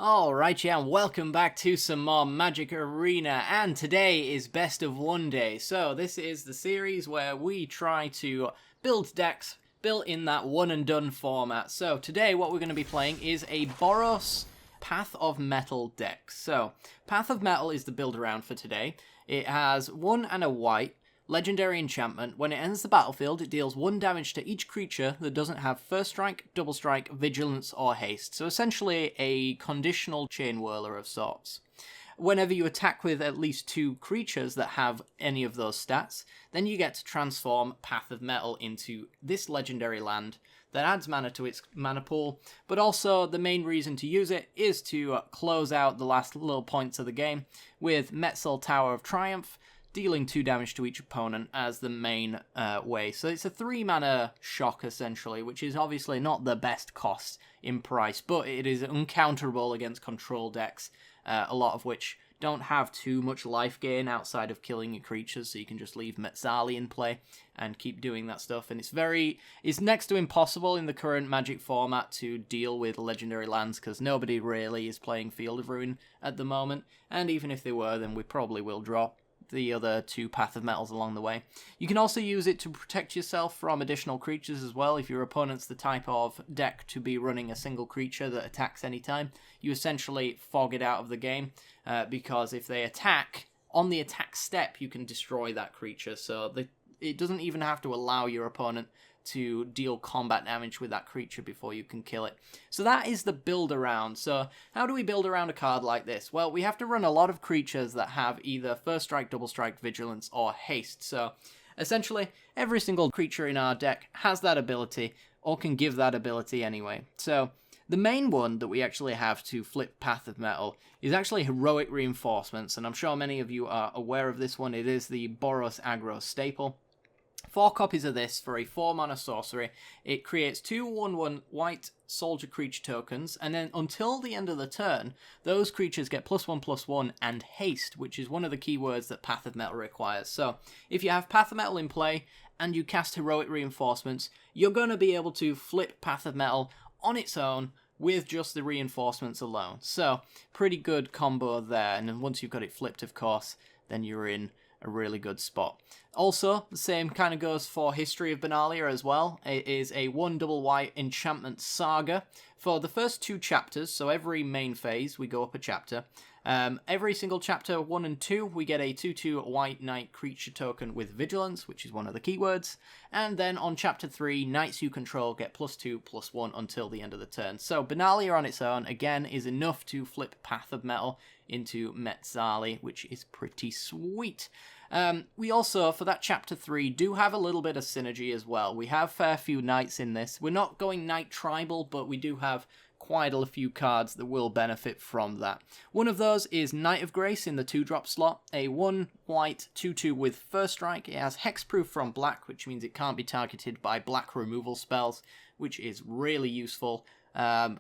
Alright, yeah, and welcome back to some more Magic Arena, and today is Best of One Day. So this is the series where we try to build decks built in that one and done format. So today what we're going to be playing is a Boros Path of Mettle deck. So Path of Mettle is the build around for today. It has 1 and a white. Legendary enchantment. When it ends the battlefield, it deals 1 damage to each creature that doesn't have First Strike, Double Strike, Vigilance, or Haste. So essentially a conditional chain whirler of sorts. Whenever you attack with at least 2 creatures that have any of those stats, then you get to transform Path of Mettle into this legendary land that adds mana to its mana pool, but also the main reason to use it is to close out the last little points of the game with Metzel Tower of Triumph, dealing 2 damage to each opponent as the main way. So it's a 3 mana shock, essentially, which is obviously not the best cost in price, but it is uncounterable against control decks, a lot of which don't have too much life gain outside of killing your creatures, so you can just leave Metzali in play and keep doing that stuff. And it's next to impossible in the current Magic format to deal with legendary lands, because nobody really is playing Field of Ruin at the moment, and even if they were, then we probably will drop the other 2 Path of Metals along the way. You can also use it to protect yourself from additional creatures as well. If your opponent's the type of deck to be running a single creature that attacks anytime, you essentially fog it out of the game, because if they attack, on the attack step, you can destroy that creature, so it doesn't even have to allow your opponent to deal combat damage with that creature before you can kill it. So that is the build around. So how do we build around a card like this? Well, we have to run a lot of creatures that have either First Strike, Double Strike, Vigilance, or Haste. So essentially, every single creature in our deck has that ability, or can give that ability anyway. So the main one that we actually have to flip Path of Mettle is actually Heroic Reinforcements, and I'm sure many of you are aware of this one. It is the Boros aggro staple. 4 copies of this for a 4-mana sorcery. It creates 2 1/1 white soldier creature tokens, and then until the end of the turn, those creatures get +1/+1 and haste, which is one of the keywords that Path of Mettle requires. So if you have Path of Mettle in play and you cast Heroic Reinforcements, you're going to be able to flip Path of Mettle on its own with just the reinforcements alone. So pretty good combo there, and then once you've got it flipped, of course, then you're in a really good spot. Also, the same kind of goes for History of Benalia as well. It is a 1 double white enchantment saga for the first 2 chapters, so every main phase we go up a chapter. Every single chapter 1 and 2 we get a 2/2 white knight creature token with vigilance, which is one of the keywords, and then on chapter 3 knights you control get +2/+1 until the end of the turn. So Benalia on its own again is enough to flip Path of Mettle into Metzali, which is pretty sweet. We also, for that chapter 3, do have a little bit of synergy as well. We have a fair few knights in this. We're not going knight tribal, but we do have quite a few cards that will benefit from that. One of those is Knight of Grace in the 2-drop slot, a 1 white 2/2 with First Strike. It has hexproof from black, which means it can't be targeted by black removal spells, which is really useful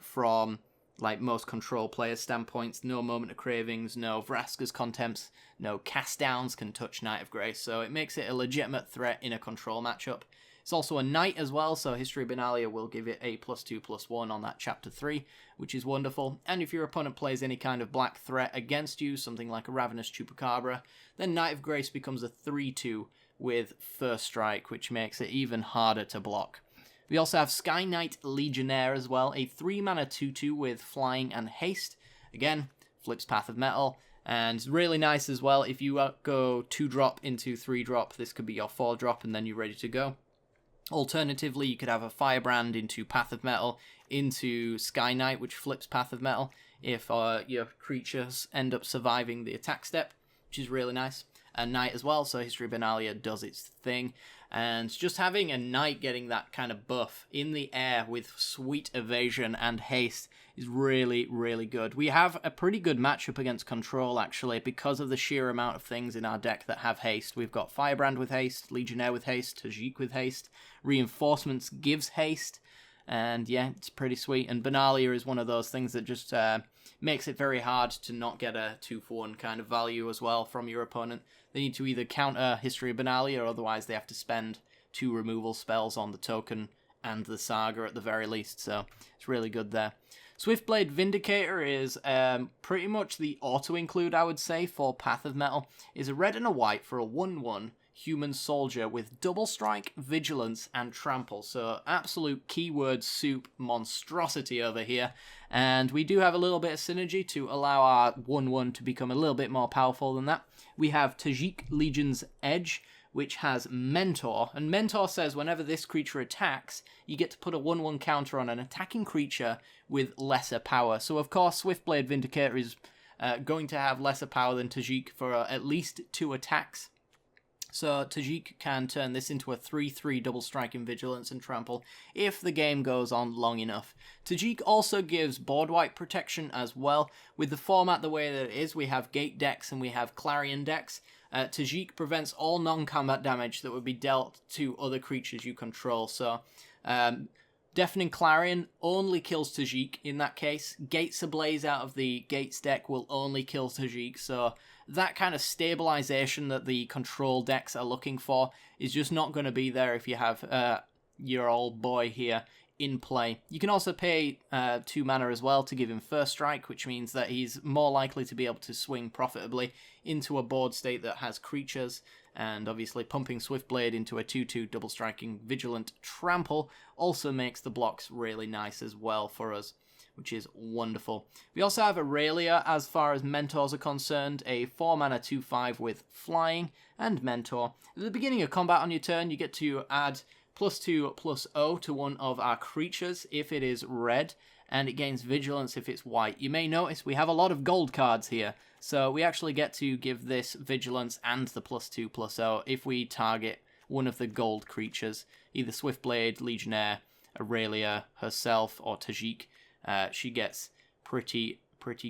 from like most control player standpoints. No Moment of Cravings, no Vraska's Contempts, no Cast Downs can touch Knight of Grace, so it makes it a legitimate threat in a control matchup. It's also a knight as well, so History of Benalia will give it a +2/+1 on that chapter 3, which is wonderful. And if your opponent plays any kind of black threat against you, something like a Ravenous Chupacabra, then Knight of Grace becomes a 3/2 with First Strike, which makes it even harder to block. We also have Sky Knight Legionnaire as well, a 3-mana 2/2 with Flying and Haste. Again, flips Path of Mettle, and really nice as well. If you go 2-drop into 3-drop, this could be your 4-drop, and then you're ready to go. Alternatively, you could have a Firebrand into Path of Mettle into Sky Knight, which flips Path of Mettle if your creatures end up surviving the attack step, which is really nice. A knight as well, so History of Benalia does its thing. And just having a knight getting that kind of buff in the air with sweet evasion and haste is really, really good. We have a pretty good matchup against control, actually, because of the sheer amount of things in our deck that have haste. We've got Firebrand with haste, Legionnaire with haste, Tajik with haste, Reinforcements gives haste, and yeah, it's pretty sweet. And Benalia is one of those things that just makes it very hard to not get a 2-for-1 kind of value as well from your opponent. They need to either counter History of Benalia, or otherwise they have to spend 2 removal spells on the token and the saga at the very least, so it's really good there. Swiftblade Vindicator is pretty much the auto-include, I would say, for Path of Metal. Is a red and a white for a 1/1 human soldier with double strike, vigilance, and trample. So absolute keyword soup monstrosity over here. And we do have a little bit of synergy to allow our 1/1 to become a little bit more powerful than that. We have Tajik Legion's Edge, which has Mentor, and Mentor says whenever this creature attacks, you get to put a 1/1 counter on an attacking creature with lesser power. So of course, Swiftblade Vindicator is going to have lesser power than Tajik for at least 2 attacks. So Tajik can turn this into a 3/3 double strike in vigilance and trample if the game goes on long enough. Tajik also gives board wipe protection as well. With the format the way that it is, we have gate decks and we have Clarion decks. Tajik prevents all non-combat damage that would be dealt to other creatures you control. So Deafening Clarion only kills Tajik in that case. Gates Ablaze out of the Gates deck will only kill Tajik. So that kind of stabilization that the control decks are looking for is just not going to be there if you have your old boy here in play. You can also pay 2 mana as well to give him first strike, which means that he's more likely to be able to swing profitably into a board state that has creatures, and obviously pumping Swiftblade into a 2/2 double striking vigilant trample also makes the blocks really nice as well for us, which is wonderful. We also have Aurelia as far as mentors are concerned, a 4 mana 2/5 with flying and mentor. At the beginning of combat on your turn, you get to add +2/+0 to one of our creatures if it is red, and it gains vigilance if it's white. You may notice we have a lot of gold cards here, so we actually get to give this vigilance and the +2/+0 if we target one of the gold creatures, either Swiftblade, Legionnaire, Aurelia herself, or Tajik. She gets pretty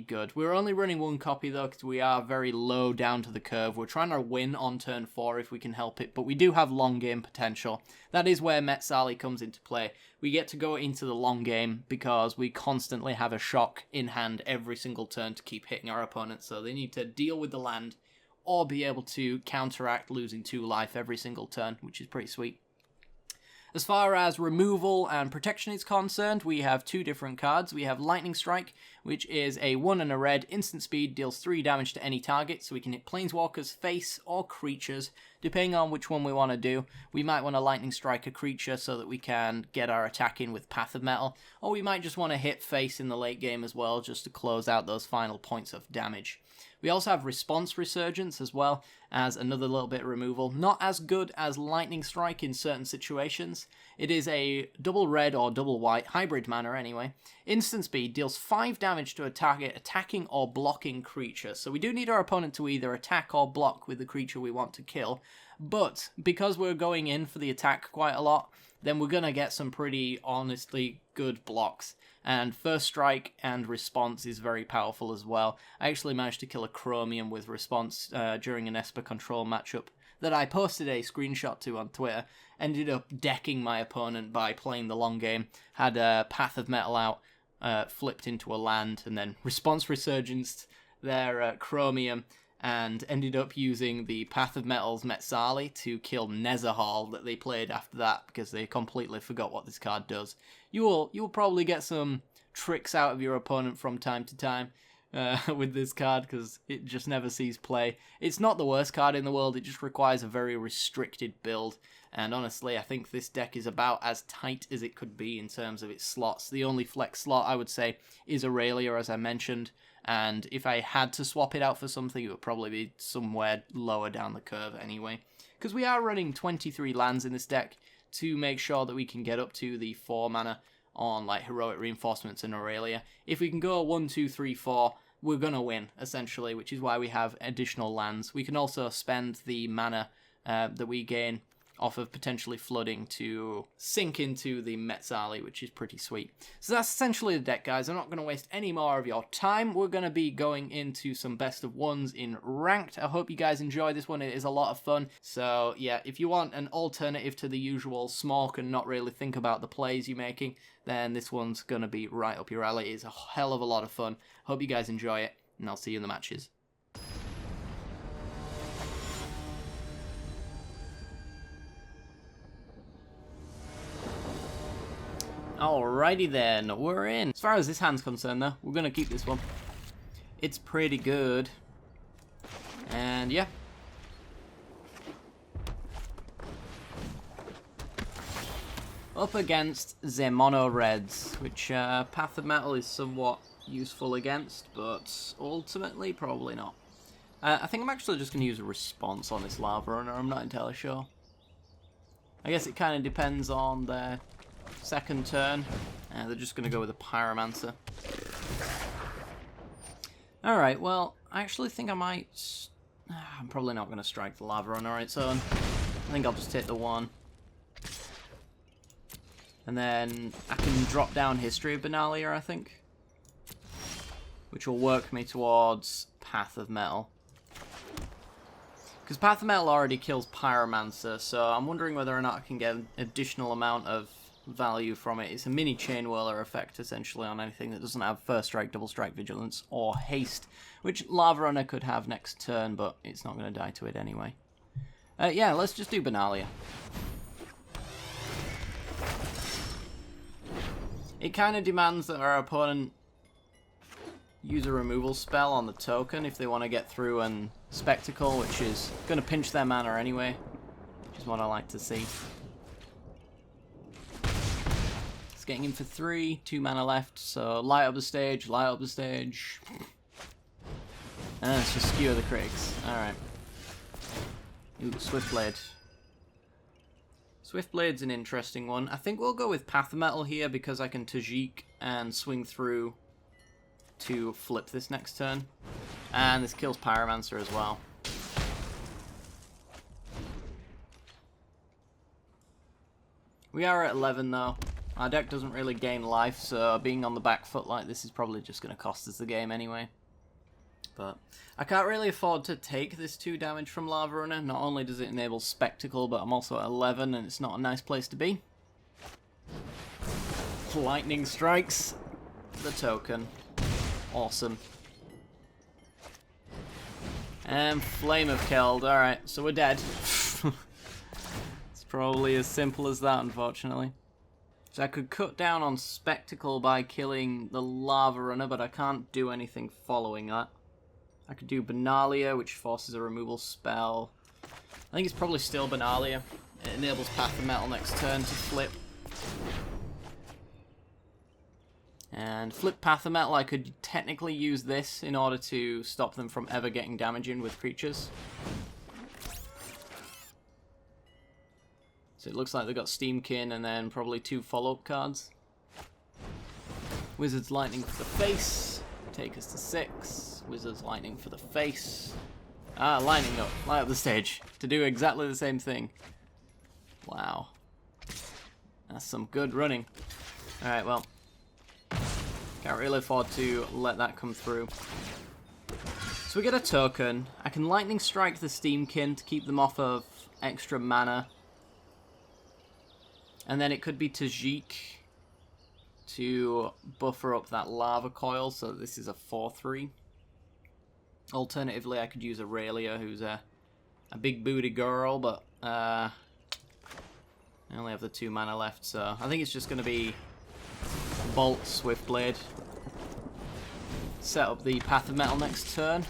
good. We're only running 1 copy though, because we are very low down to the curve. We're trying to win on turn 4 if we can help it, but we do have long game potential. That is where Metzali comes into play. We get to go into the long game because we constantly have a shock in hand every single turn to keep hitting our opponents, so they need to deal with the land or be able to counteract losing 2 life every single turn, which is pretty sweet. As far as removal and protection is concerned, we have 2 different cards. We have Lightning Strike, which is a 1 and a red, instant speed, deals 3 damage to any target, so we can hit Planeswalkers, face, or creatures, depending on which one we want to do. We might want to Lightning Strike a creature so that we can get our attack in with Path of Metal, or we might just want to hit face in the late game as well, just to close out those final points of damage. We also have Response Resurgence as well as another little bit of removal. Not as good as Lightning Strike in certain situations. It is a double red or double white, hybrid mana anyway. Instant speed, deals 5 damage to a target attacking or blocking creature. So we do need our opponent to either attack or block with the creature we want to kill. But because we're going in for the attack quite a lot, then we're going to get some pretty honestly good blocks. And First Strike and Response is very powerful as well. I actually managed to kill a Chromium with Response during an Esper Control matchup that I posted a screenshot to on Twitter. Ended up decking my opponent by playing the long game. Had a Path of Metal out, flipped into a land, and then Response Resurgence their Chromium, and ended up using the Path of Metal's Metzali to kill Nezahal that they played after that because they completely forgot what this card does. You will probably get some tricks out of your opponent from time to time with this card because it just never sees play. It's not the worst card in the world, it just requires a very restricted build, and honestly I think this deck is about as tight as it could be in terms of its slots. The only flex slot I would say is Aurelia, as I mentioned, and if I had to swap it out for something, it would probably be somewhere lower down the curve anyway. Because we are running 23 lands in this deck to make sure that we can get up to the 4 mana on like Heroic Reinforcements and Aurelia. If we can go 1, 2, 3, 4, we're going to win, essentially, which is why we have additional lands. We can also spend the mana that we gain off of potentially flooding to sink into the Metzali, which is pretty sweet. So that's essentially the deck, guys. I'm not going to waste any more of your time. We're going to be going into some best of ones in ranked. I hope you guys enjoy this one. It is a lot of fun. So yeah, if you want an alternative to the usual smoke and not really think about the plays you're making, then this one's going to be right up your alley. It's a hell of a lot of fun. Hope you guys enjoy it, and I'll see you in the matches. Alrighty then, we're in. As far as this hand's concerned though, we're gonna keep this one. It's pretty good. And yeah. Up against the Mono Reds, which Path of Metal is somewhat useful against, but ultimately probably not. I think I'm actually just going to use a response on this Lava Runner, I'm not entirely sure. I guess it kind of depends on their second turn. They're just going to go with a Pyromancer. Alright, well, I actually think I might... I'm probably not going to strike the Lava Runner on its own. I think I'll just take the 1. And then I can drop down History of Benalia, I think. Which will work me towards Path of Metal. Because Path of Metal already kills Pyromancer, so I'm wondering whether or not I can get an additional amount of value from it. It's a mini Chain Whirler effect, essentially, on anything that doesn't have First Strike, Double Strike, Vigilance, or Haste. Which Lava Runner could have next turn, but it's not going to die to it anyway. Yeah, let's just do Benalia. It kind of demands that our opponent use a removal spell on the token if they want to get through and Spectacle, which is going to pinch their mana anyway, which is what I like to see. It's getting in for 3, 2 mana left, so light up the stage, light up the stage. And let's just skewer the critics. Alright. Ooh, Swiftblade. Swiftblade's an interesting one. I think we'll go with Path of Metal here because I can Tajik and swing through to flip this next turn. And this kills Pyromancer as well. We are at 11 though. Our deck doesn't really gain life, so being on the back foot like this is probably just going to cost us the game anyway. But I can't really afford to take this 2 damage from Lava Runner. Not only does it enable Spectacle, but I'm also at 11 and it's not a nice place to be. Lightning strikes the token. Awesome. And Flame of Killed. Alright, so we're dead. It's probably as simple as that, unfortunately. So I could cut down on Spectacle by killing the Lava Runner, but I can't do anything following that. I could do Benalia, which forces a removal spell. I think it's probably still Benalia. It enables Path of Metal next turn to flip. And flip Path of Metal, I could technically use this in order to stop them from ever getting damage in with creatures. So it looks like they've got Steamkin and then probably 2 follow-up cards. Wizard's Lightning for the face. Take us to 6. Wizard's Lightning for the face. Ah, lining up. Light up the stage. To do exactly the same thing. Wow. That's some good running. Alright, well. Can't really afford to let that come through. So we get a token. I can Lightning Strike the Steamkin to keep them off of extra mana. And then it could be Tajik to buffer up that Lava Coil, so this is a 4/3. Alternatively, I could use Aurelia, who's a big booty girl, but I only have the 2 mana left, so I think it's just going to be Bolt Swiftblade. Set up the Path of Metal next turn.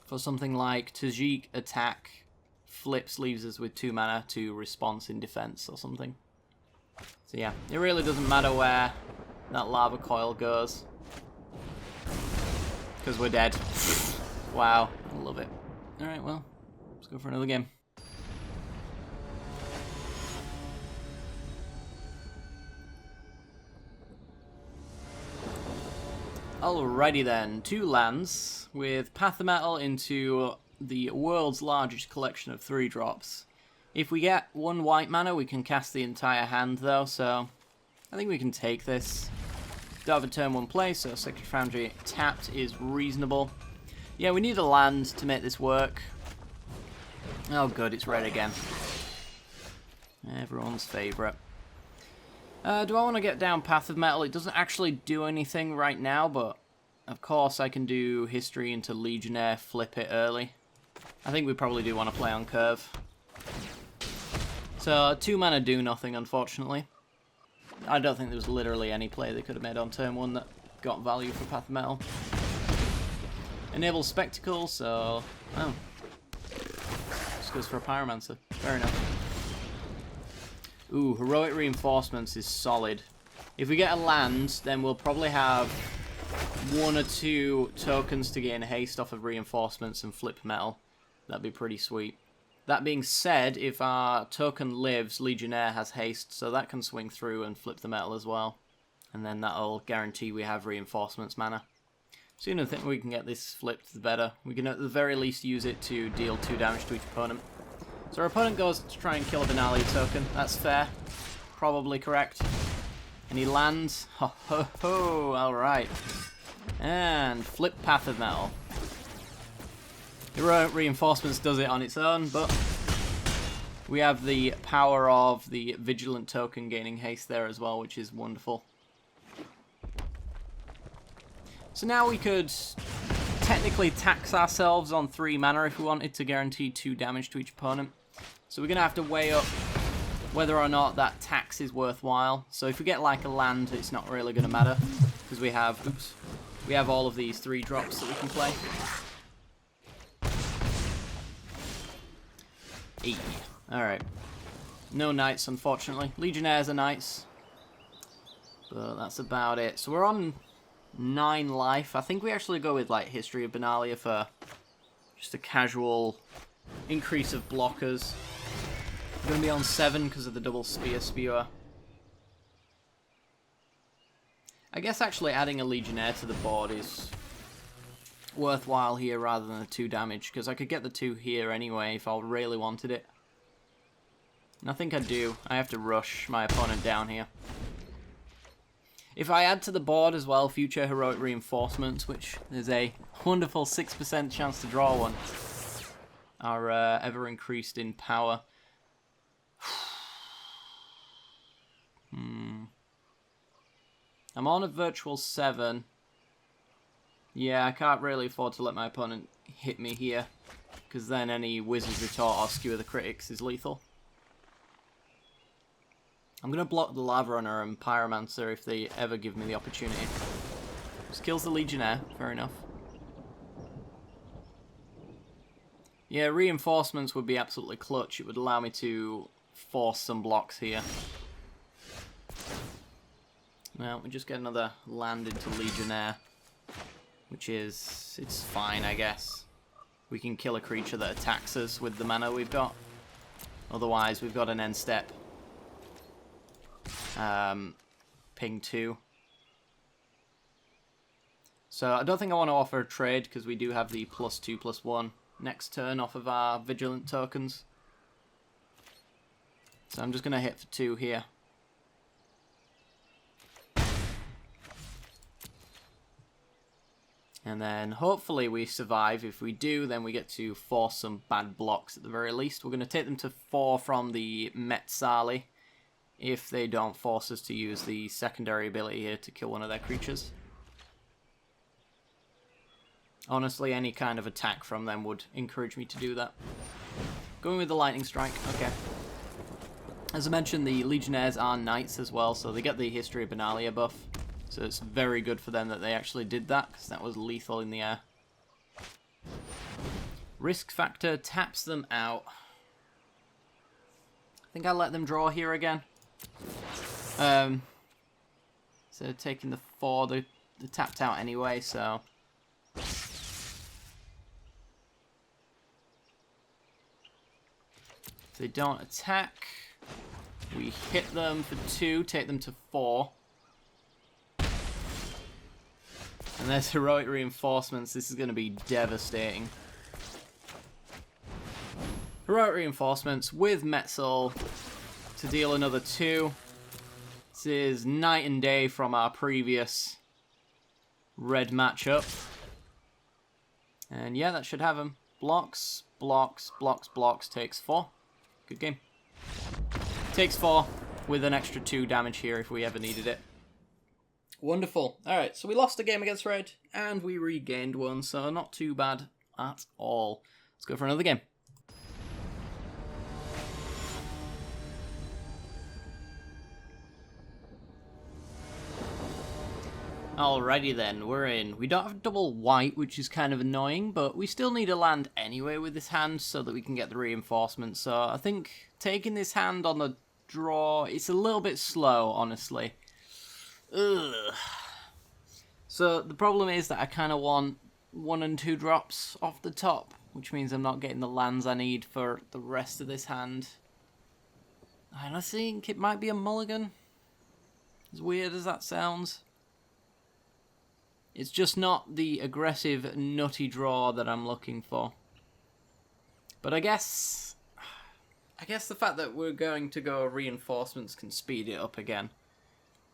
For something like Tajik attack, flips leaves us with 2 mana to response in defense or something. So yeah, it really doesn't matter where that Lava Coil goes. Because we're dead. Wow, I love it. Alright, well, let's go for another game. Alrighty then, 2 lands with Path of Metal into the world's largest collection of 3-drops. If we get 1 white mana, we can cast the entire hand though, so I think we can take this. Don't have a turn 1 play, so Sacred Foundry tapped is reasonable. Yeah, we need a land to make this work. Oh good, it's red again. Everyone's favourite. Do I want to get down Path of Metal? It doesn't actually do anything right now, but of course I can do History into Legionnaire, flip it early. I think we probably do want to play on curve. So 2 mana do nothing, unfortunately. I don't think there was literally any play they could have made on turn 1 that got value for Path of Metal. Enable Spectacle, so... oh. Just goes for a Pyromancer. Fair enough. Ooh, Heroic Reinforcements is solid. If we get a land, then we'll probably have 1 or 2 tokens to gain haste off of Reinforcements and flip metal. That'd be pretty sweet. That being said, if our token lives, Legionnaire has haste, so that can swing through and flip the metal as well. And then that'll guarantee we have Reinforcements mana. Sooner think we can get this flipped, the better. We can at the very least use it to deal 2 damage to each opponent. So our opponent goes to try and kill a Benalia token. That's fair. Probably correct. And he lands. Ho ho ho! Alright. And flip Path of Metal. Heroic Reinforcements does it on its own, but we have the power of the Vigilant token gaining haste there as well, which is wonderful. So now we could technically tax ourselves on 3 mana if we wanted to guarantee 2 damage to each opponent. So we're going to have to weigh up whether or not that tax is worthwhile. So if we get like a land, it's not really going to matter, because we have, oops, we have all of these 3 drops that we can play. Alright. No knights, unfortunately. Legionnaires are knights, but that's about it. So we're on 9 life. I think we actually go with like History of Benalia for just a casual increase of blockers. We're going to be on 7 because of the double spewer. I guess actually adding a Legionnaire to the board is worthwhile here rather than the 2 damage, because I could get the 2 here anyway if I really wanted it. And I think I do. I have to rush my opponent down here. If I add to the board as well future Heroic Reinforcements, which there's a wonderful 6% chance to draw one, are ever increased in power. I'm on a virtual 7. Yeah, I can't really afford to let my opponent hit me here, because then any Wizard's Retort or Skewer the Critics is lethal. I'm going to block the Lava Runner and Pyromancer if they ever give me the opportunity. Just kills the Legionnaire, fair enough. Yeah, Reinforcements would be absolutely clutch. It would allow me to force some blocks here. Well, we just get another land into Legionnaire, which is, it's fine, I guess. We can kill a creature that attacks us with the mana we've got. Otherwise, we've got an end step. Ping 2. So I don't think I want to offer a trade because we do have the +2/+1 next turn off of our Vigilant tokens. So I'm just going to hit for 2 here. And then hopefully we survive. If we do, then we get to force some bad blocks at the very least. We're going to take them to 4 from the Metzali, if they don't force us to use the secondary ability here to kill one of their creatures. Honestly, any kind of attack from them would encourage me to do that. Going with the Lightning Strike, okay. As I mentioned, the Legionnaires are knights as well, so they get the History of Benalia buff. So it's very good for them that they actually did that, because that was lethal in the air. Risk Factor taps them out. I think I'll let them draw here again. So taking the 4, they're tapped out anyway, so... If they don't attack, we hit them for 2, take them to 4. And there's Heroic Reinforcements. This is going to be devastating. Heroic Reinforcements with Metzel to deal another 2. This is night and day from our previous red matchup. And yeah, that should have him. Blocks, blocks, blocks, blocks, takes 4. Good game. Takes 4 with an extra 2 damage here if we ever needed it. Wonderful. Alright, so we lost a game against red, and we regained one, so not too bad at all. Let's go for another game. Alrighty then, we're in. We don't have double white, which is kind of annoying, but we still need a land anyway with this hand so that we can get the reinforcements. So I think taking this hand on the draw, it's a little bit slow, honestly. Ugh. So the problem is that I kind of want 1 and 2 drops off the top, which means I'm not getting the lands I need for the rest of this hand. And I think it might be a mulligan, as weird as that sounds. It's just not the aggressive, nutty draw that I'm looking for. But I guess the fact that we're going to go reinforcements can speed it up again.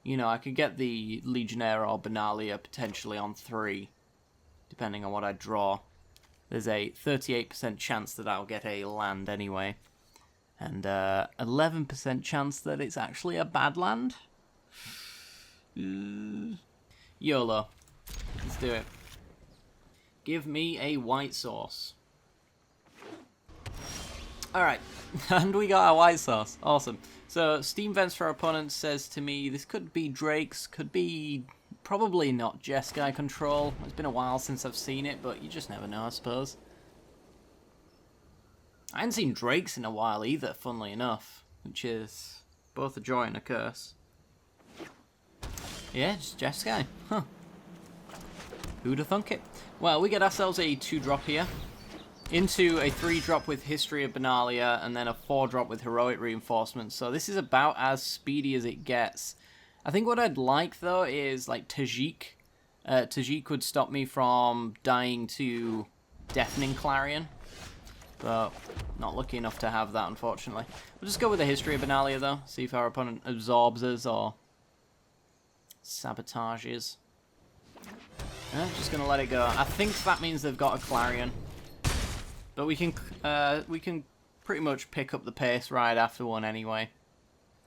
You know, I could get the Legionnaire or Benalia potentially on 3, depending on what I draw. There's a 38% chance that I'll get a land anyway. And 11% chance that it's actually a bad land. YOLO. Let's do it. Give me a white source. Alright, and we got our white source. Awesome. So, Steam Vents for Opponents says to me, this could be Drake's, could be probably not Jeskai control. It's been a while since I've seen it, but you just never know, I suppose. I haven't seen Drake's in a while either, funnily enough, which is both a joy and a curse. Yeah, just Jeskai. Huh. Who'd have thunk it? Well, we get ourselves a 2-drop here, into a 3-drop with History of Benalia, and then a 4-drop with Heroic Reinforcements. So this is about as speedy as it gets. I think what I'd like, though, is like Tajik. Tajik would stop me from dying to Deafening Clarion, but not lucky enough to have that, unfortunately. We'll just go with the History of Benalia, though, see if our opponent absorbs us or sabotages. Just gonna let it go. I think that means they've got a Clarion, but we can pretty much pick up the pace right after one anyway,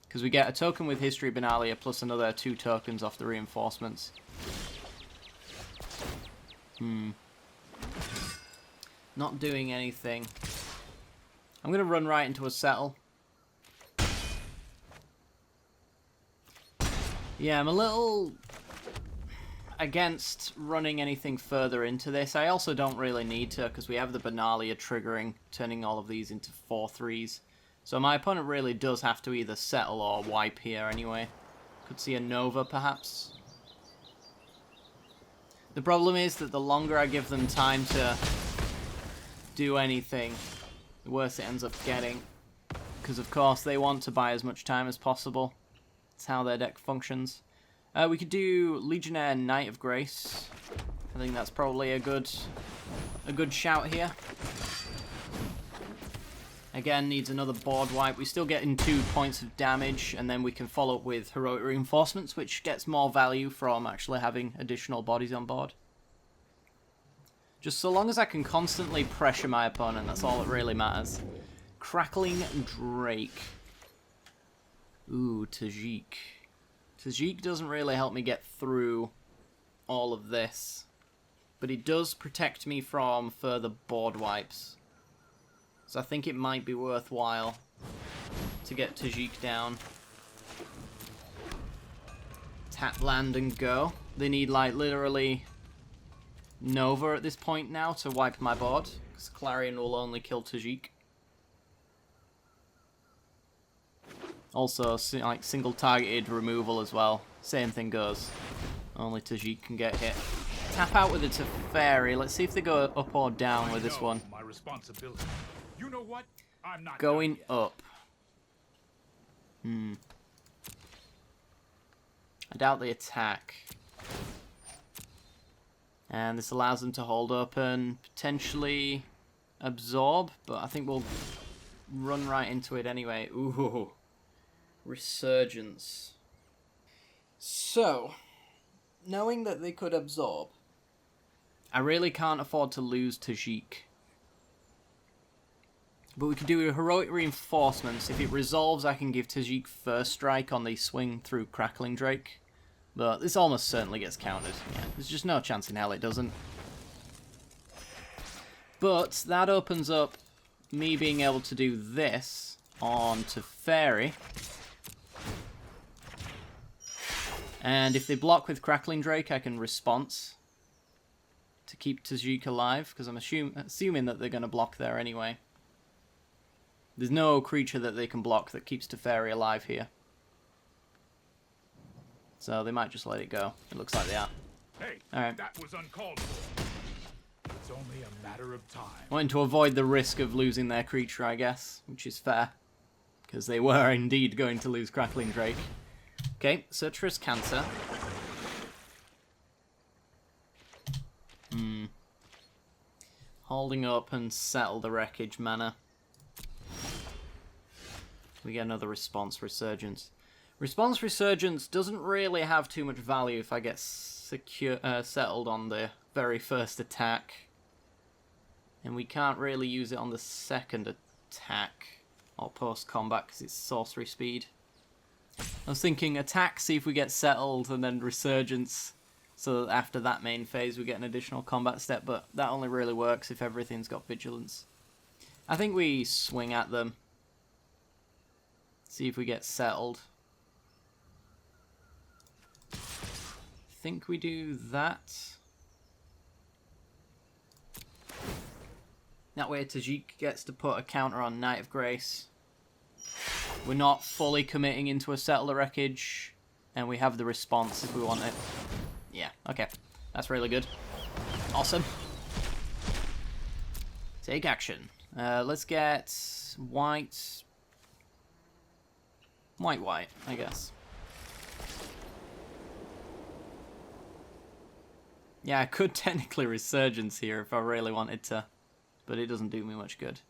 because we get a token with History Benalia plus another 2 tokens off the reinforcements. Not doing anything. I'm gonna run right into a settle. Yeah, I'm a little against running anything further into this. I also don't really need to, because we have the Benalia triggering, turning all of these into 4/3s. So my opponent really does have to either settle or wipe here anyway. Could see a Nova, perhaps. The problem is that the longer I give them time to do anything, the worse it ends up getting. Because, of course, they want to buy as much time as possible. That's how their deck functions. We could do Legionnaire Knight of Grace. I think that's probably a good shout here. Again, needs another board wipe. We still get in 2 points of damage, and then we can follow up with Heroic Reinforcements, which gets more value from actually having additional bodies on board. Just so long as I can constantly pressure my opponent, that's all that really matters. Crackling Drake. Ooh, Tajik. Tajik doesn't really help me get through all of this, but it does protect me from further board wipes. So I think it might be worthwhile to get Tajik down. Tap, land, and go. They need, like, literally Nova at this point now to wipe my board, because Clarion will only kill Tajik. Also, like, single targeted removal as well. Same thing goes. Only Tajik can get hit. Tap out with a Teferi. Let's see if they go up or down with this one. My responsibility. You know what? I'm not going up. I doubt they attack. And this allows them to hold up and potentially absorb, but I think we'll run right into it anyway. Ooh. Resurgence. So, knowing that they could absorb, I really can't afford to lose Tajik. But we could do Heroic Reinforcements. If it resolves, I can give Tajik first strike on the swing through Crackling Drake. But this almost certainly gets countered. Yeah, there's just no chance in hell it doesn't. But that opens up me being able to do this on Teferi. And if they block with Crackling Drake, I can response to keep Tajik alive, because I'm assuming that they're going to block there anyway. There's no creature that they can block that keeps Teferi alive here. So they might just let it go. It looks like they are. Hey, Alright. that was uncalled for. It's only a matter of time. Wanting to avoid the risk of losing their creature, I guess, which is fair. Because they were indeed going to lose Crackling Drake. Okay, search for his cancer. Holding up and settle the wreckage mana. We get another response resurgence. Response resurgence doesn't really have too much value if I get settled on the very first attack. And we can't really use it on the second attack or post-combat because it's sorcery speed. I was thinking attack, see if we get settled, and then resurgence, so that after that main phase we get an additional combat step, but that only really works if everything's got vigilance. I think we swing at them. See if we get settled. I think we do that. That way Tajik gets to put a counter on Knight of Grace. We're not fully committing into a Settle the Wreckage, and we have the response if we want it. Yeah, okay. That's really good. Awesome. Take action. Let's get white. White, I guess. Yeah, I could technically Resurgence here if I really wanted to, but it doesn't do me much good.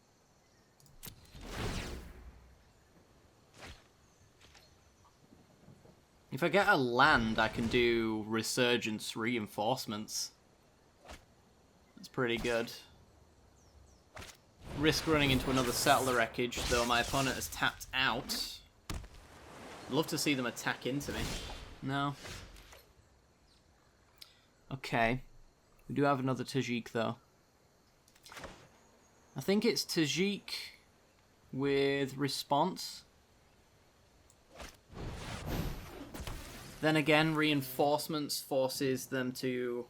If I get a land, I can do Resurgence Reinforcements. That's pretty good. Risk running into another Settle the Wreckage, though my opponent has tapped out. I'd love to see them attack into me. No. Okay. We do have another Tajik, though. I think it's Tajik with response. Then again, reinforcements forces them to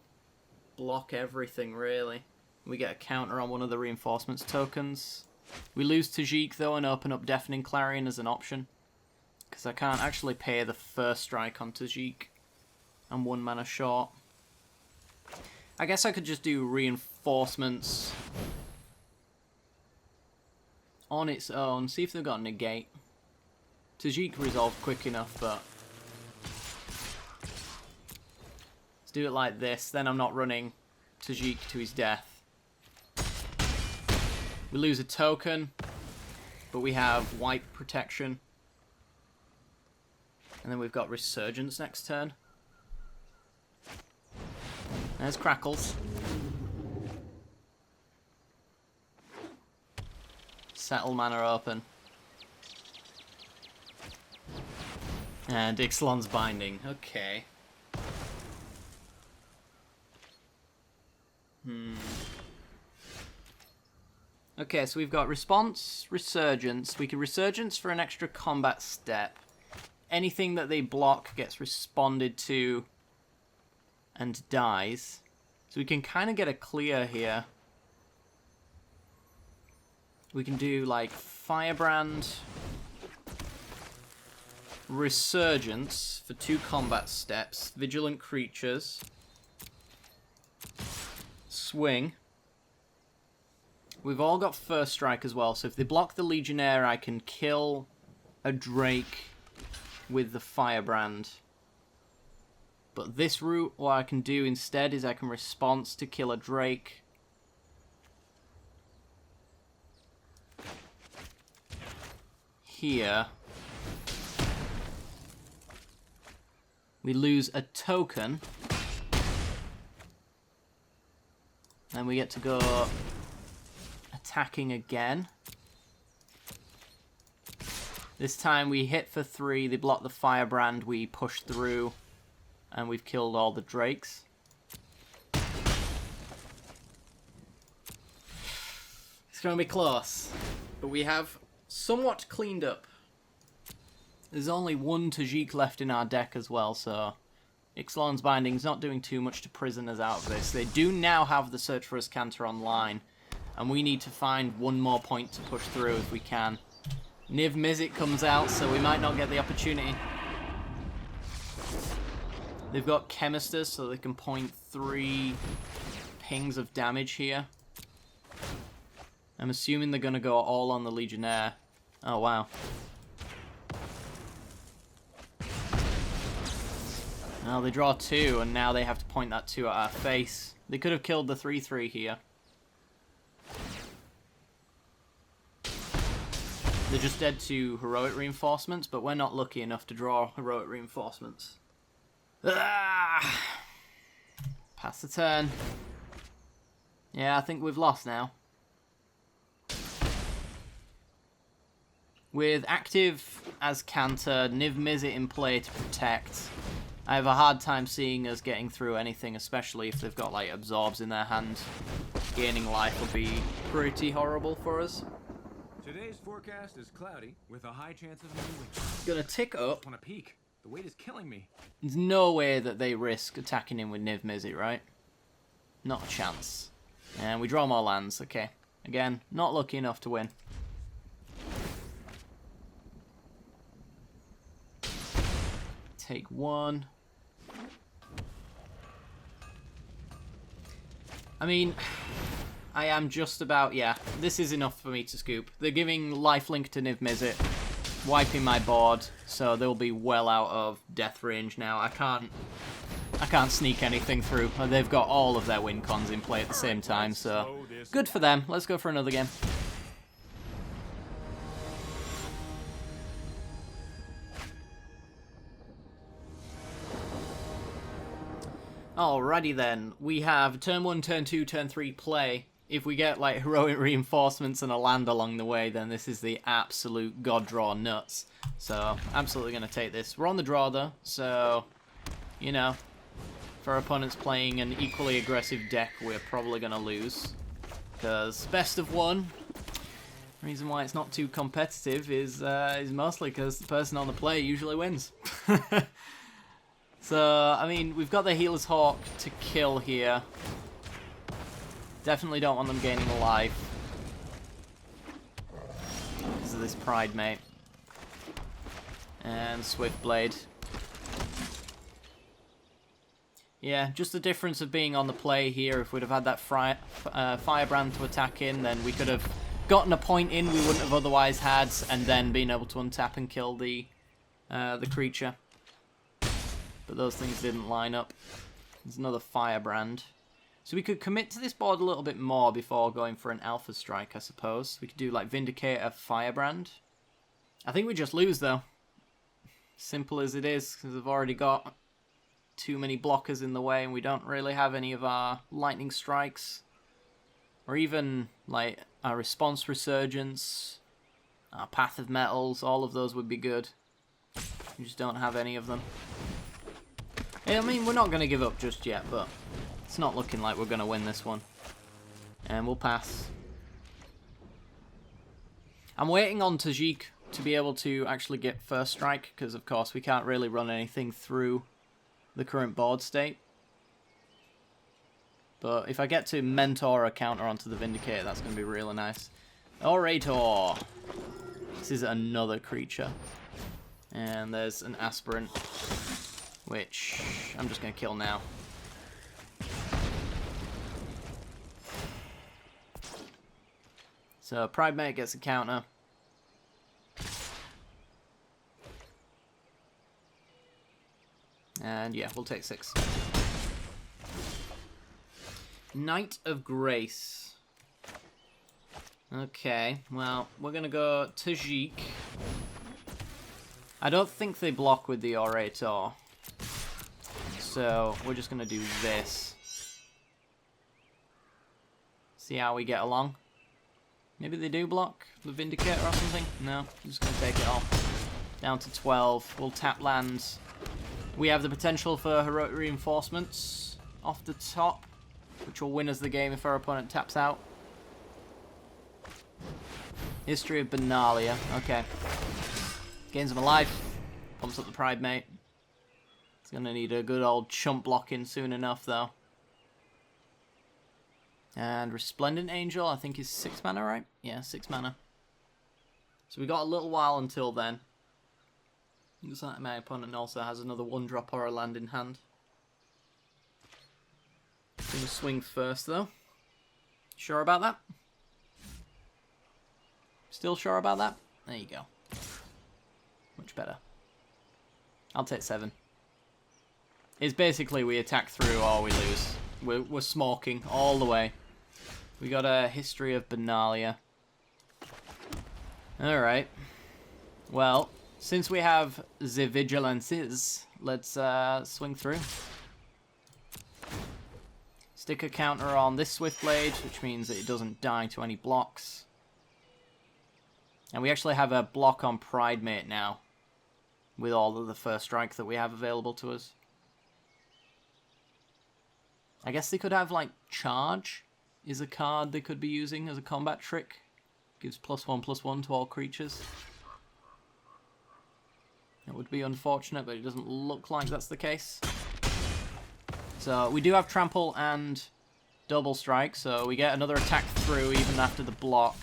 block everything, really. We get a counter on one of the reinforcements tokens. We lose Tajik, though, and open up Deafening Clarion as an option. Because I can't actually pay the first strike on Tajik. I'm 1 mana short. I guess I could just do reinforcements on its own. See if they've got a negate. Tajik resolved quick enough, but let's do it like this. Then I'm not running Tajik to his death. We lose a token, but we have wipe protection. And then we've got Resurgence next turn. There's Crackles. Settle mana open. And Ixalan's Binding. Okay. Okay, so we've got Response, Resurgence. We can Resurgence for an extra combat step. Anything that they block gets responded to and dies. So we can kind of get a clear here. We can do like Firebrand, Resurgence for 2 combat steps, Vigilant Creatures, Swing. We've all got First Strike as well, so if they block the Legionnaire, I can kill a Drake with the Firebrand. But this route, what I can do instead is I can response to kill a Drake. Here. We lose a token. And we get to go attacking again. This time we hit for 3, they block the Firebrand, we push through, and we've killed all the Drakes. It's going to be close, but we have somewhat cleaned up. There's only 1 Tajik left in our deck as well, so Ixalan's Binding's not doing too much to prisoners out of this. They do now have the Search for a Scanter online, and we need to find one more point to push through if we can. Niv Mizzet comes out, so we might not get the opportunity. They've got Chemisters, so they can point 3 pings of damage here. I'm assuming they're going to go all on the Legionnaire. Oh, wow. Well, they draw 2, and now they have to point that 2 at our face. They could have killed the 3-3 here. They're just dead to Heroic Reinforcements, but we're not lucky enough to draw Heroic Reinforcements. Ah! Pass the turn. Yeah, I think we've lost now. With active as Cantor, Niv Mizzet in play to protect, I have a hard time seeing us getting through anything, especially if they've got like absorbs in their hand. Gaining life will be pretty horrible for us. Today's forecast is cloudy with a high chance of heavy wind. Gonna tick up. On a peak. The weight is killing me. There's no way that they risk attacking him with Niv Mizzet, right? Not a chance. And we draw more lands, okay. Again, not lucky enough to win. Take 1. I mean, I am just about, yeah, this is enough for me to scoop. They're giving lifelink to Niv Mizzet, wiping my board, so they'll be well out of death range now. I can't sneak anything through. They've got all of their win cons in play at the same time, so good for them. Let's go for another game. Alrighty then, we have turn 1, turn 2, turn 3 play. If we get like Heroic Reinforcements and a land along the way, then this is the absolute god draw nuts. So, absolutely going to take this. We're on the draw though, so, you know, if our opponent's playing an equally aggressive deck, we're probably going to lose. Because best of 1, reason why it's not too competitive is mostly because the person on the play usually wins. So, I mean, we've got the Healer's Hawk to kill here. Definitely don't want them gaining life. Because of this Pride Mate. And Swift Blade. Yeah, just the difference of being on the play here. If we'd have had that Firebrand to attack in, then we could have gotten a point in we wouldn't have otherwise had, and then been able to untap and kill the creature. But those things didn't line up. There's another Firebrand. So we could commit to this board a little bit more before going for an Alpha Strike, I suppose. We could do like Vindicator, Firebrand. I think we just lose though. Simple as it is, because I've already got too many blockers in the way and we don't really have any of our Lightning Strikes. Or even like our Response Resurgence, our Path of Metals, all of those would be good. We just don't have any of them. I mean, we're not going to give up just yet, but it's not looking like we're going to win this one. And we'll pass. I'm waiting on Tajik to be able to actually get first strike, because of course we can't really run anything through the current board state. But if I get to mentor a counter onto the Vindicator, that's going to be really nice. Orator! This is another creature. And there's an Aspirant, which I'm just going to kill now. So Pride Mate gets a counter. And yeah, we'll take 6. Knight of Grace. Okay, well, we're going to go Tajik. I don't think they block with the Orator. So we're just going to do this. See how we get along. Maybe they do block the Vindicator or something. No, I'm just going to take it off. Down to 12. We'll tap lands. We have the potential for Heroic Reinforcements off the top, which will win us the game if our opponent taps out. History of Benalia. Okay. Gains him a life. Pumps up the Pride Mate. It's going to need a good old chump blocking soon enough, though. And Resplendent Angel, I think, is 6 mana, right? Yeah, 6 mana. So we got a little while until then. Looks like my opponent also has another 1-drop or a land in hand. Gonna swing first, though. Sure about that? Still sure about that? There you go. Much better. I'll take 7. It's basically we attack through or we lose. We're smoking all the way. We got a History of Benalia. Alright. Well, since we have the Vigilances, let's swing through. Stick a counter on this Swiftblade, which means that it doesn't die to any blocks. And we actually have a block on Pridemate now, with all of the first strike that we have available to us. I guess they could have, like, Charge is a card they could be using as a combat trick. Gives +1/+1 to all creatures. It would be unfortunate, but it doesn't look like that's the case. So we do have Trample and Double Strike, so we get another attack through even after the block.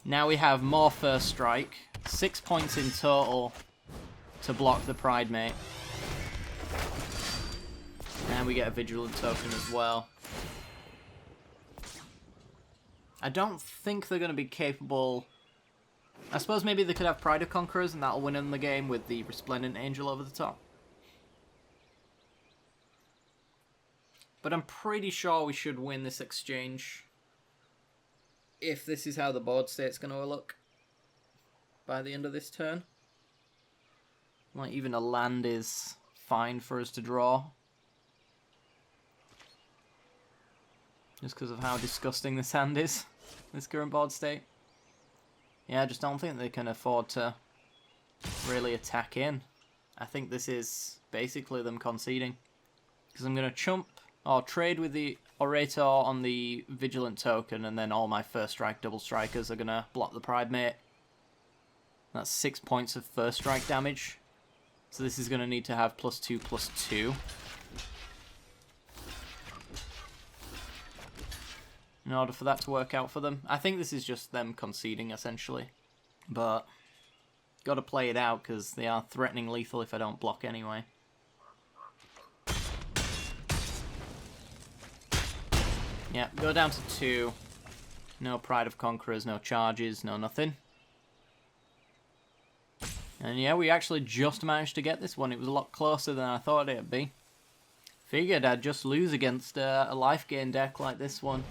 Now we have more First Strike. 6 points in total to block the Pridemate. And we get a Vigilant token as well. I don't think they're going to be capable... I suppose maybe they could have Pride of Conquerors and that'll win them the game with the Resplendent Angel over the top. But I'm pretty sure we should win this exchange. If this is how the board state's going to look by the end of this turn. Like, even a land is fine for us to draw. Just because of how disgusting this hand is, this current board state. Yeah, I just don't think they can afford to really attack in. I think this is basically them conceding. Because I'm going to chump or trade with the Orator on the Vigilant token, and then all my First Strike Double Strikers are going to block the Pridemate. That's 6 points of First Strike damage. So this is going to need to have +2/+2. In order for that to work out for them. I think this is just them conceding, essentially. But, gotta play it out, because they are threatening lethal if I don't block anyway. Yeah, go down to 2. No Pride of Conquerors, no charges, no nothing. And yeah, we actually just managed to get this one. It was a lot closer than I thought it'd be. Figured I'd just lose against a Lifegain deck like this one.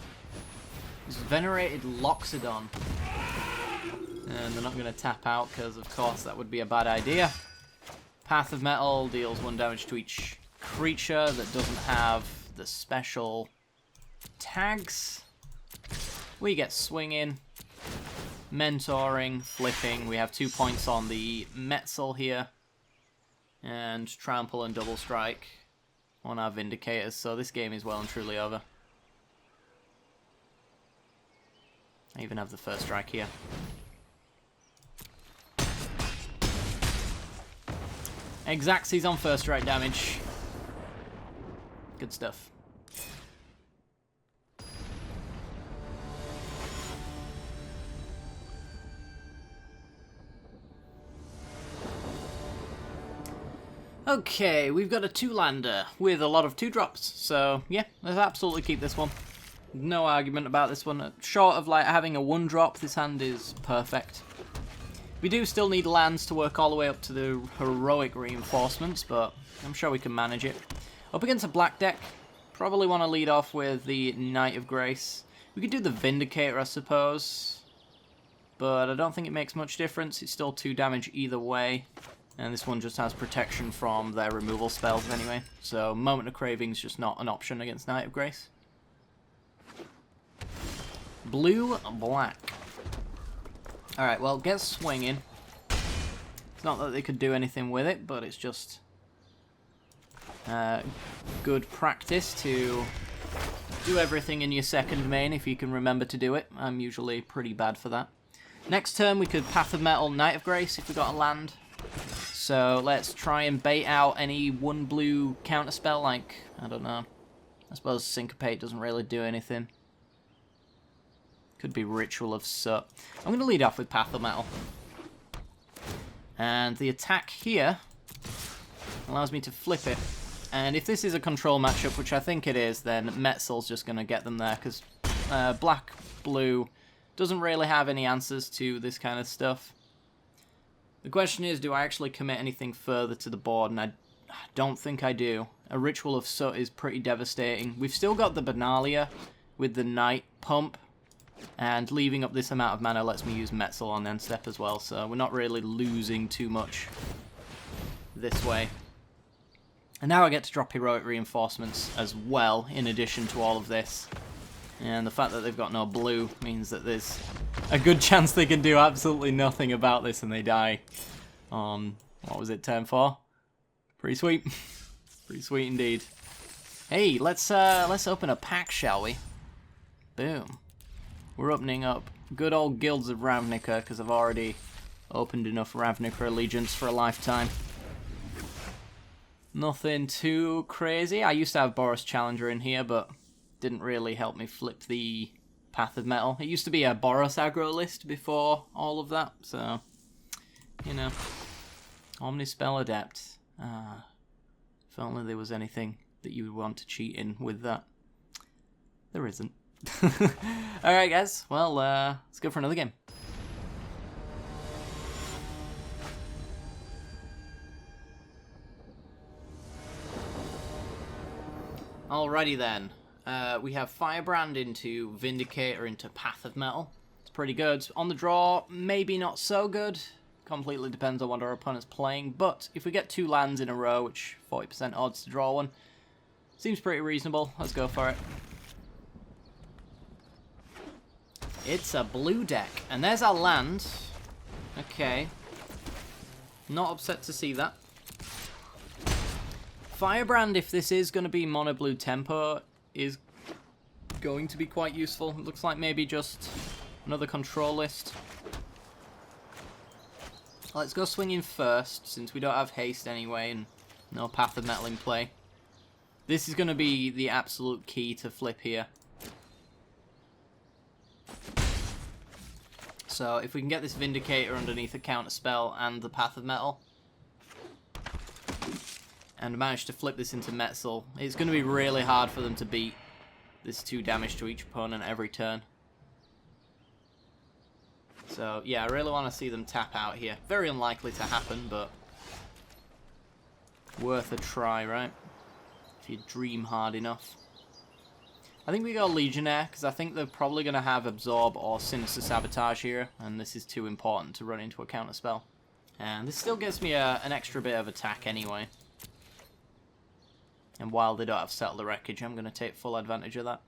This Venerated Loxodon. And they're not going to tap out because, of course, that would be a bad idea. Path of Metal deals 1 damage to each creature that doesn't have the special tags. We get Swinging, Mentoring, Flipping. We have 2 points on the Metzel here. And Trample and Double Strike on our Vindicators. So this game is well and truly over. I even have the First Strike here. Exactsies on First Strike damage. Good stuff. Okay, we've got a 2-lander with a lot of 2-drops. So, yeah, let's absolutely keep this one. No argument about this one. Short of like having a 1-drop, this hand is perfect. We do still need lands to work all the way up to the heroic reinforcements, but I'm sure we can manage it. Up against a black deck, probably want to lead off with the Knight of Grace. We could do the Vindicator, I suppose, but I don't think it makes much difference. It's still 2 damage either way, and this one just has protection from their removal spells anyway. So Moment of Craving is just not an option against Knight of Grace. Blue, black. Alright, well, get Swinging. It's not that they could do anything with it, but it's just good practice to do everything in your second main if you can remember to do it. I'm usually pretty bad for that. Next turn, we could Path of Metal, Knight of Grace if we got a land. So let's try and bait out any 1 blue counterspell, like, I don't know. I suppose Syncopate doesn't really do anything. Could be Ritual of Soot. I'm going to lead off with Path of Metal. And the attack here allows me to flip it. And if this is a control matchup, which I think it is, then Metzel's just going to get them there, because black-blue doesn't really have any answers to this kind of stuff. The question is, do I actually commit anything further to the board? And I don't think I do. A Ritual of Soot is pretty devastating. We've still got the Benalia with the Night Pump, and leaving up this amount of mana lets me use Metzel on end step as well, so we're not really losing too much this way. And now I get to drop Heroic Reinforcements as well, in addition to all of this. And the fact that they've got no blue means that there's a good chance they can do absolutely nothing about this and they die on, what was it, turn 4? Pretty sweet. Pretty sweet indeed. Hey, let's open a pack, shall we? Boom. We're opening up good old Guilds of Ravnica, because I've already opened enough Ravnica Allegiance for a lifetime. Nothing too crazy. I used to have Boros Challenger in here, but didn't really help me flip the Path of Metal. It used to be a Boros aggro list before all of that, so, you know. Omnispell Adept. If only there was anything that you would want to cheat in with that. There isn't. Alright guys, well, let's go for another game. Alrighty then. We have Firebrand into Vindicator into Path of Metal. It's pretty good. On the draw, maybe not so good. Completely depends on what our opponent's playing. But if we get 2 lands in a row, which 40% odds to draw one, seems pretty reasonable. Let's go for it. It's a blue deck. And there's our land. Okay. Not upset to see that. Firebrand, if this is going to be mono blue tempo, is going to be quite useful. It looks like maybe just another control list. Let's go swinging first, since we don't have haste anyway, and no Path of Metal in play. This is going to be the absolute key to flip here. So if we can get this Vindicator underneath a counter spell and the Path of Metal, and manage to flip this into Metzel, it's going to be really hard for them to beat this 2 damage to each opponent every turn. So yeah, I really want to see them tap out here. Very unlikely to happen, but worth a try, right? If you dream hard enough. I think we go Legionnaire, because I think they're probably going to have Absorb or Sinister Sabotage here, and this is too important to run into a counterspell. And this still gives me an extra bit of attack anyway. And while they don't have Settle the Wreckage, I'm going to take full advantage of that.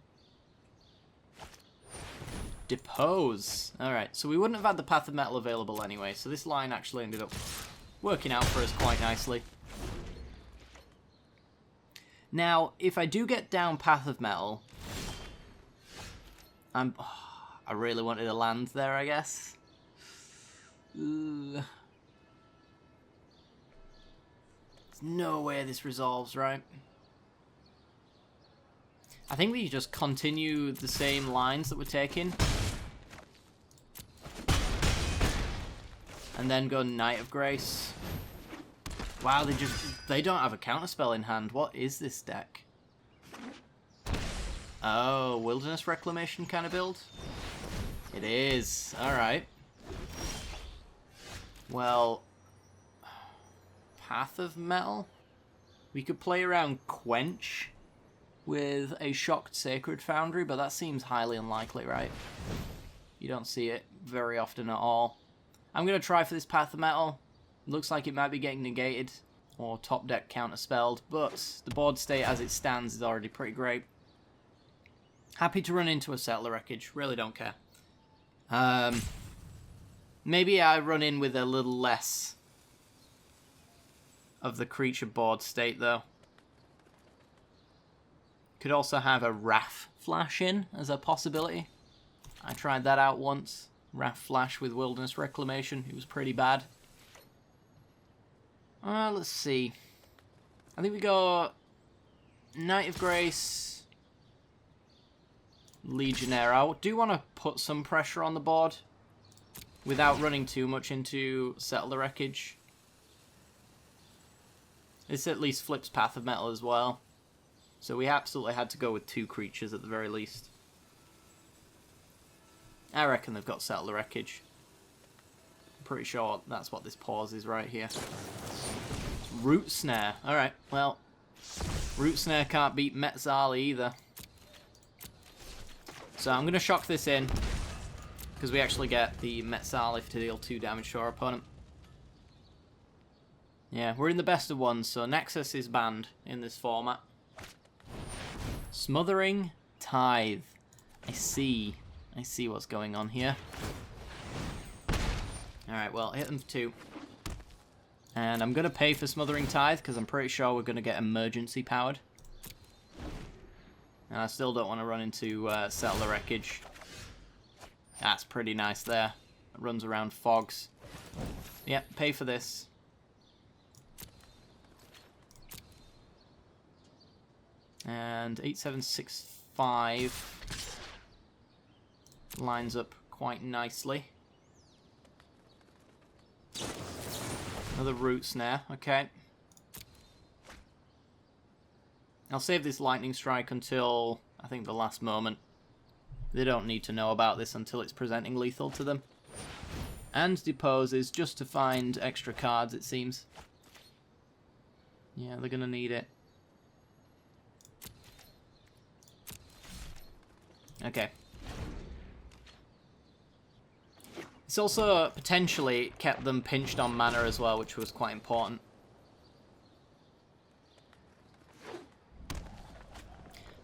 Depose. Alright, so we wouldn't have had the Path of Metal available anyway, so this line actually ended up working out for us quite nicely. Now, if I do get down Path of Metal, I really wanted a land there, I guess. There's no way this resolves, right? I think we just continue the same lines that we're taking. And then go Knight of Grace. Wow, they don't have a counterspell in hand. What is this deck? Oh, Wilderness Reclamation kind of build? It is. Alright. Well, Path of Metal? We could play around Quench with a Shocked Sacred Foundry, but that seems highly unlikely, right? You don't see it very often at all. I'm going to try for this Path of Metal. Looks like it might be getting negated or top deck counterspelled, but the board state as it stands is already pretty great. Happy to run into a Settler Wreckage, really don't care. Maybe I run in with a little less of the creature board state though. Could also have a Wrath Flash in as a possibility. I tried that out once. Wrath Flash with Wilderness Reclamation. It was pretty bad. Let's see. I think we got Knight of Grace, Legionnaire. I do want to put some pressure on the board without running too much into Settle the Wreckage. This at least flips Path of Metal as well. So we absolutely had to go with 2 creatures at the very least. I reckon they've got Settle the Wreckage. I'm pretty sure that's what this pause is right here. Root Snare. Alright, well, Root Snare can't beat Metzal either. So I'm going to shock this in, because we actually get the Metzal if to deal 2 damage to our opponent. Yeah, we're in the best of ones, so Nexus is banned in this format. Smothering Tithe. I see what's going on here. Alright, well, hit them for 2. And I'm going to pay for Smothering Tithe, because I'm pretty sure we're going to get emergency powered. And I still don't want to run into Settle the Wreckage. That's pretty nice there. It runs around fogs. Yep, pay for this. And 8765 lines up quite nicely. Another Root Snare, okay. I'll save this Lightning Strike until, I think, the last moment. They don't need to know about this until it's presenting lethal to them. And deposes just to find extra cards, it seems. Yeah, they're going to need it. Okay. It's also potentially kept them pinched on mana as well, which was quite important.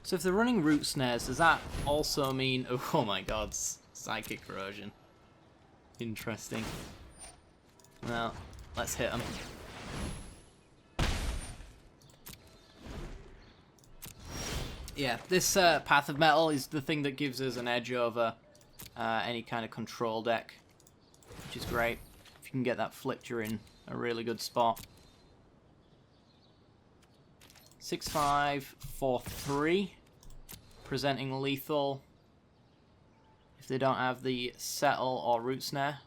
So if they're running Root Snares, does that also mean... Oh my god, Psychic Corrosion. Interesting. Well, let's hit them. Yeah, this Path of Metal is the thing that gives us an edge over any kind of control deck, which is great. If you can get that flipped, you're in a really good spot. 6543, presenting lethal if they don't have the Settle or Root Snare.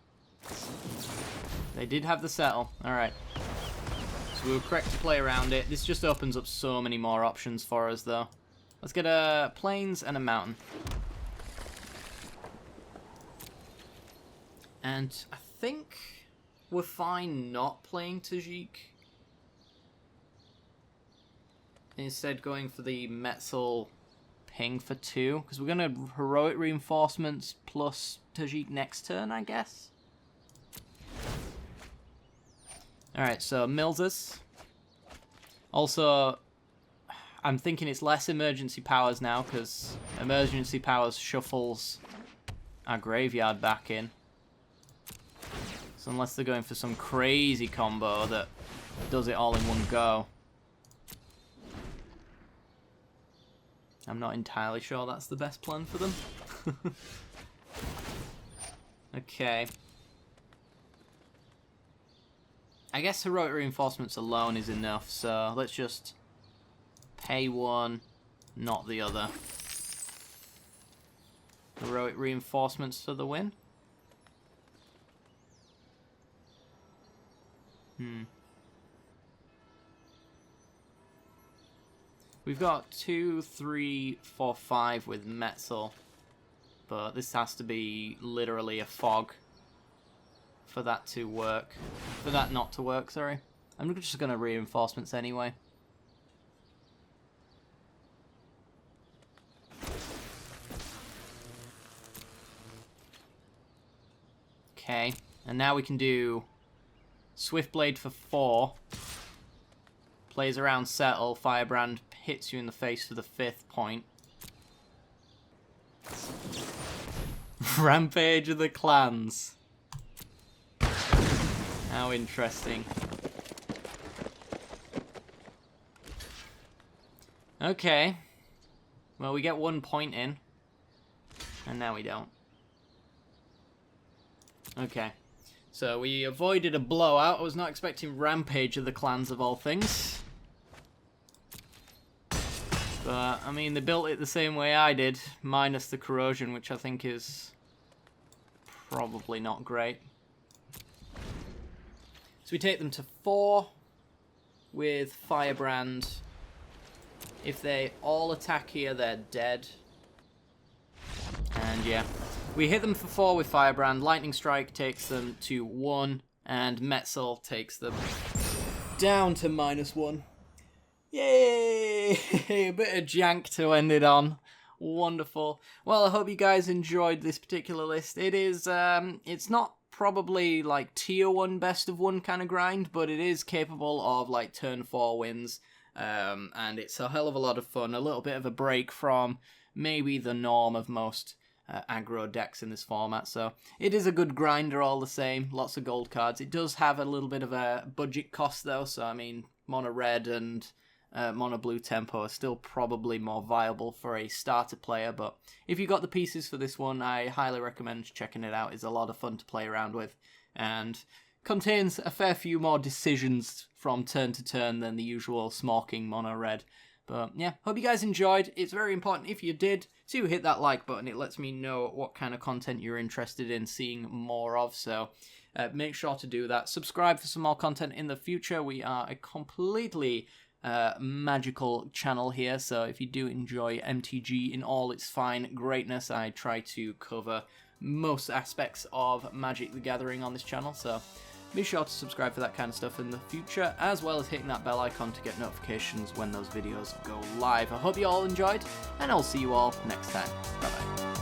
They did have the Settle, alright. So we were correct to play around it. This just opens up so many more options for us though. Let's get a Plains and a Mountain. And I think we're fine not playing Tajik. Instead going for the Metzel ping for 2. Because we're going to Heroic Reinforcements plus Tajik next turn, I guess. Alright, so mills us. Also, I'm thinking it's less Emergency Powers now, because Emergency Powers shuffles our graveyard back in. So unless they're going for some crazy combo that does it all in one go. I'm not entirely sure that's the best plan for them. Okay. I guess Heroic Reinforcements alone is enough, so let's just pay one, not the other. Heroic Reinforcements for the win. We've got 2, 3, 4, 5 with Metzel, but this has to be literally a fog for that to work. For that not to work, sorry. I'm just going to reinforcements anyway. Okay, and now we can do Swiftblade for 4. Plays around Settle, Firebrand hits you in the face for the 5th point. Rampage of the Clans. How interesting. Okay. Well, we get 1 point in. And now we don't. Okay. So we avoided a blowout. I was not expecting Rampage of the clans of all things. But, I mean, they built it the same way I did, minus the corrosion, which I think is probably not great. So we take them to 4 with Firebrand. If they all attack here, they're dead. And yeah, we hit them for 4 with Firebrand. Lightning Strike takes them to 1, and Metzel takes them down to -1. Yay! A bit of jank to end it on. Wonderful. Well, I hope you guys enjoyed this particular list. It is, it's not probably like tier 1 best of 1 kind of grind, but it is capable of like turn 4 wins. And it's a hell of a lot of fun. A little bit of a break from maybe the norm of most aggro decks in this format. So it is a good grinder all the same. Lots of gold cards. It does have a little bit of a budget cost though. So I mean, mono red and mono blue tempo are still probably more viable for a starter player. But if you got the pieces for this one, I highly recommend checking it out. It's a lot of fun to play around with, and contains a fair few more decisions from turn to turn than the usual smorking mono red. But yeah, hope you guys enjoyed. It's very important, if you did, to hit that like button. It lets me know what kind of content you're interested in seeing more of, so make sure to do that. Subscribe for some more content in the future. We are a completely magical channel here, so if you do enjoy MTG in all its fine greatness, I try to cover most aspects of Magic the Gathering on this channel, so be sure to subscribe for that kind of stuff in the future, as well as hitting that bell icon to get notifications when those videos go live. I hope you all enjoyed, and I'll see you all next time. Bye bye.